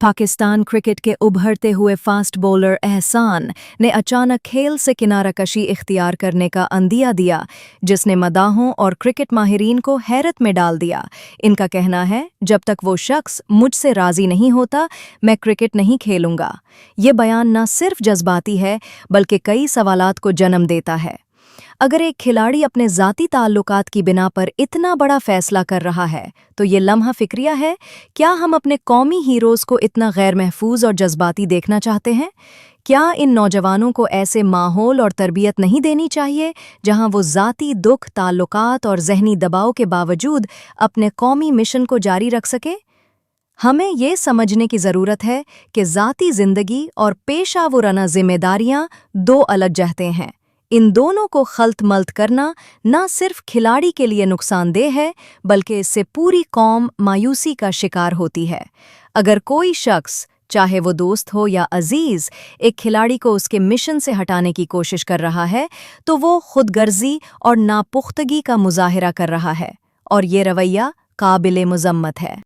Pakistan cricket के उभरते हुए फास्ट बॉलर एहसान ने अचानक खेल से किनारा कशी इख्तियार करने का अंदिया दिया, जिसने मदाहों और क्रिकेट माहिरीन को हैरत में डाल दिया। इनका कहना है, जब तक वो शख्स मुझसे राजी नहीं होता, मैं क्रिकेट नहीं खेलूंगा। ये बयान न सिर्फ जज्बाती है, बल्कि कई सवालात को जन्म देता है। अगर एक खिलाड़ी अपने ज़ाती ताल्लुकात की बिना पर इतना बड़ा फैसला कर रहा है, तो ये लम्हा फिक्रिया है। क्या हम अपने कौमी हीरोज़ को इतना गैर महफूज और जज्बाती देखना चाहते हैं? क्या इन नौजवानों को ऐसे माहौल और तरबियत नहीं देनी चाहिए जहां वो ज़ाती दुख, ताल्लुकात और ज़हनी दबाव के बावजूद अपने कौमी मिशन को जारी रख सके? हमें ये समझने की ज़रूरत है कि ज़ाती ज़िंदगी और पेशा वराना ज़िम्मेदारियां दो अलग जहतें हैं। इन दोनों को खल्त मल्त करना न सिर्फ खिलाड़ी के लिए नुकसानदेह है, बल्कि इससे पूरी कौम मायूसी का शिकार होती है। अगर कोई शख्स, चाहे वो दोस्त हो या अजीज, एक खिलाड़ी को उसके मिशन से हटाने की कोशिश कर रहा है, तो वो खुदगर्जी और नापुख्तगी का मुजाहिरा कर रहा है, और ये रवैया काबिले मुजम्मत है।